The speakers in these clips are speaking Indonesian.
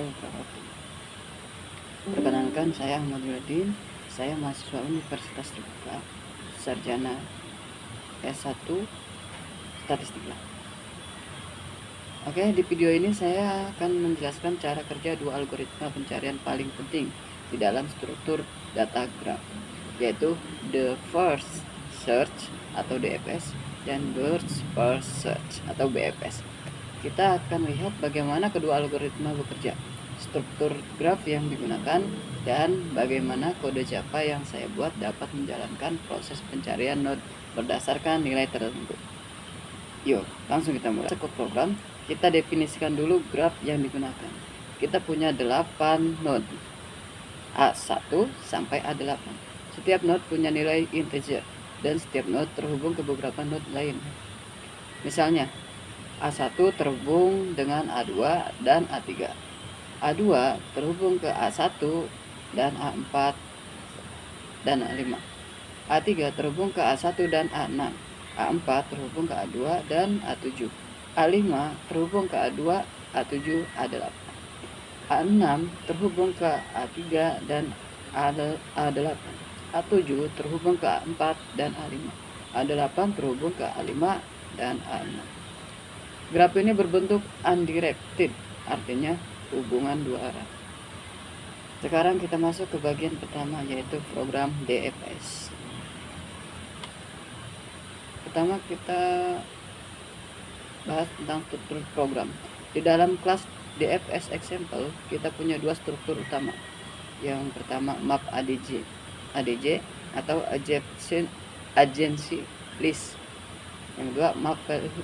wabarakatuh. Perkenalkan, saya Ahmad Yudin. Saya mahasiswa Universitas Terbuka, sarjana S1 Statistik. Oke, di video ini saya akan menjelaskan cara kerja dua algoritma pencarian paling penting di dalam struktur data graph, yaitu the first search atau DFS dan burst first search atau BFS. Kita akan lihat bagaimana kedua algoritma bekerja, struktur graf yang digunakan, dan bagaimana kode Java yang saya buat dapat menjalankan proses pencarian node berdasarkan nilai tertentu. Yuk, langsung kita mulai. Masuk ke program, kita definisikan dulu graf yang digunakan. Kita punya 8 node, A1 sampai A8. Setiap node punya nilai integer, dan setiap node terhubung ke beberapa node lain. Misalnya, A1 terhubung dengan A2 dan A3. A2 terhubung ke A1 dan A4 dan A5. A3 terhubung ke A1 dan A6. A4 terhubung ke A2 dan A7. A5 terhubung ke A2, A7, A8. A6 terhubung ke A3 dan A8. A7 terhubung ke A4 dan A5. A8 terhubung ke A5 dan A6. Graf ini berbentuk undirected, artinya hubungan dua arah. Sekarang kita masuk ke bagian pertama, yaitu program DFS. Pertama kita bahas tentang struktur program. Di dalam kelas DFS example kita punya dua struktur utama. Yang pertama map ADJ atau agency list. Yang kedua map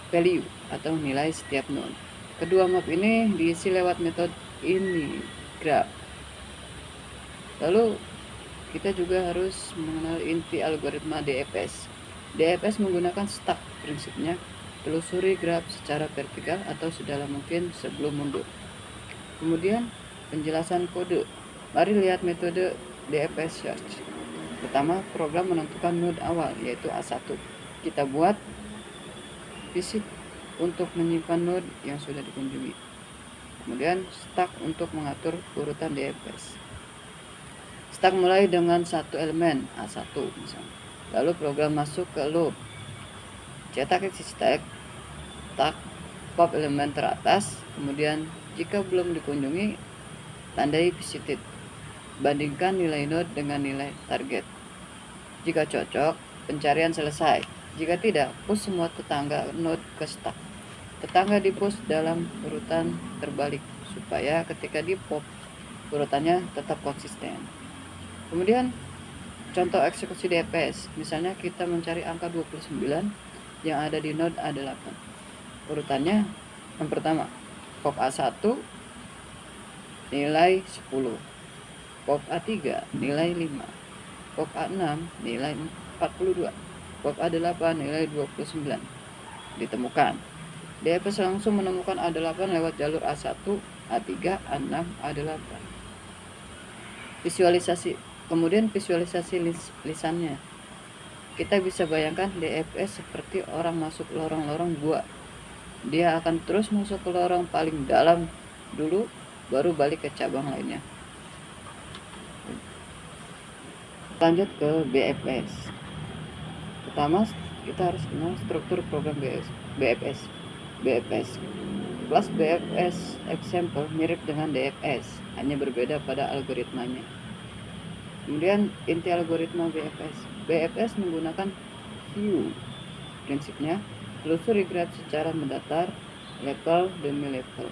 value atau nilai setiap node. Kedua map ini diisi lewat metode ini graph. Lalu kita juga harus mengenal inti algoritma DFS. DFS menggunakan stack, prinsipnya telusuri graf secara vertikal atau sedalam mungkin sebelum mundur. Kemudian penjelasan kode. Mari lihat metode DFS search. Pertama, program menentukan node awal yaitu A1. Kita buat visit untuk menyimpan node yang sudah dikunjungi. Kemudian stack untuk mengatur urutan DFS. Stack mulai dengan satu elemen A1 misalnya. Lalu program masuk ke loop. Cetak isi stack, pop elemen teratas, kemudian jika belum dikunjungi, tandai visited. Bandingkan nilai node dengan nilai target. Jika cocok, pencarian selesai. Jika tidak, push semua tetangga node ke stack. Tetangga di push dalam urutan terbalik supaya ketika di pop urutannya tetap konsisten. Kemudian contoh eksekusi DFS, misalnya kita mencari angka 29 yang ada di node A8. Urutannya yang pertama, pop A1 nilai 10, pop A3 nilai 5, pop A6 nilai 42, pop A8 nilai 29 ditemukan. DFS langsung menemukan A8 lewat jalur A1, A3, A6, A8. Visualisasi. Kemudian visualisasi lisannya. Kita bisa bayangkan DFS seperti orang masuk lorong-lorong gua. Dia akan terus masuk ke lorong paling dalam dulu, baru balik ke cabang lainnya. Lanjut ke BFS. Pertama, kita harus kenal struktur program BFS. Kelas BFS example mirip dengan DFS, hanya berbeda pada algoritmanya. Kemudian inti algoritma BFS. BFS menggunakan view. Prinsipnya, telusuri graf secara mendatar, level demi level.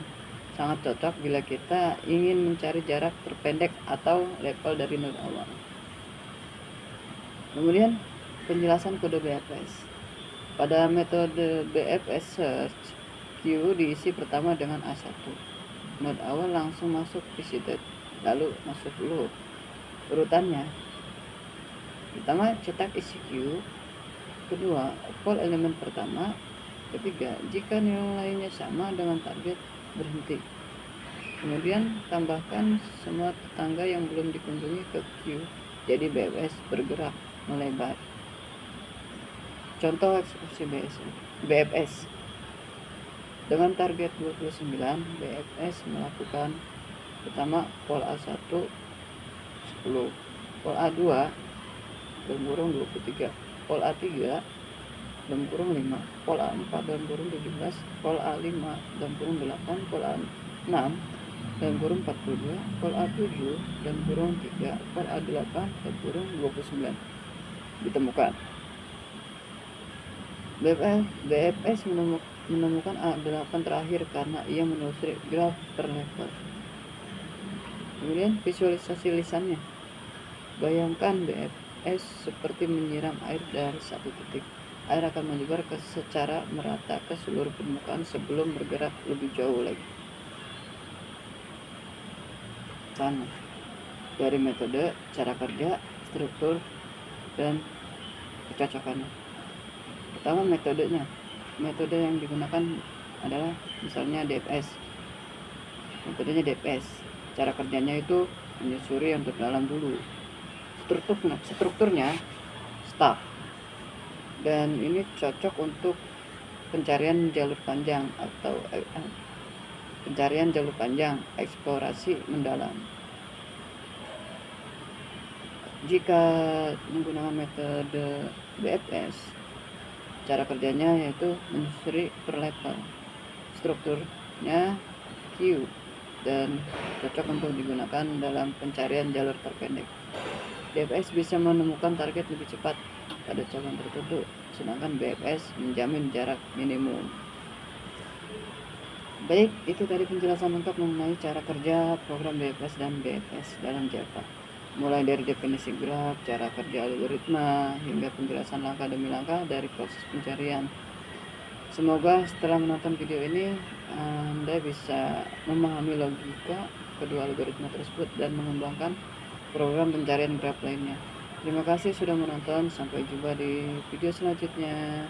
Sangat cocok bila kita ingin mencari jarak terpendek atau level dari node awal. Kemudian penjelasan kode BFS. Pada metode BFS search, Q diisi pertama dengan A1. Node awal langsung masuk visited, lalu masuk loop. Urutannya, pertama cetak isi Q, kedua poll elemen pertama, ketiga jika nilainya sama dengan target berhenti. Kemudian tambahkan semua tetangga yang belum dikunjungi ke Q, jadi BFS bergerak melebar. Contoh eksekusi BFS. Dengan target 29, BFS melakukan Pertama, pol A1 10, pol A2 dalam kurung 23, pol A3 dalam kurung 5, pol A4 dalam kurung 17, pol A5 dalam kurung 8, pol A6 dalam kurung 42, pol A7 dalam kurung 3, pol A8 dalam kurung 29 ditemukan. BFS menemukan A8 terakhir karena ia menelusuri graf per level. Kemudian visualisasi lisannya. Bayangkan BFS seperti menyiram air dari satu titik. Air akan menyebar secara merata ke seluruh permukaan sebelum bergerak lebih jauh lagi. Sama dari metode, cara kerja, struktur, dan kecocokannya. Pertama, metodenya. Metode yang digunakan adalah misalnya DFS. Metodenya DFS. Cara kerjanya itu menyusuri yang terdalam dulu. Strukturnya stack. Dan ini cocok untuk pencarian jalur panjang atau pencarian jalur panjang, eksplorasi mendalam. Jika menggunakan metode BFS, cara kerjanya yaitu menyusuri per level. Strukturnya Q dan cocok untuk digunakan dalam pencarian jalur terpendek. DFS bisa menemukan target lebih cepat pada cabang tertentu, sedangkan BFS menjamin jarak minimum. Baik, itu tadi penjelasan lengkap mengenai cara kerja program BFS dan BFS dalam Java. Mulai dari definisi graf, cara kerja algoritma, hingga penjelasan langkah demi langkah dari proses pencarian. Semoga setelah menonton video ini, Anda bisa memahami logika kedua algoritma tersebut dan mengembangkan program pencarian graf lainnya. Terima kasih sudah menonton, sampai jumpa di video selanjutnya.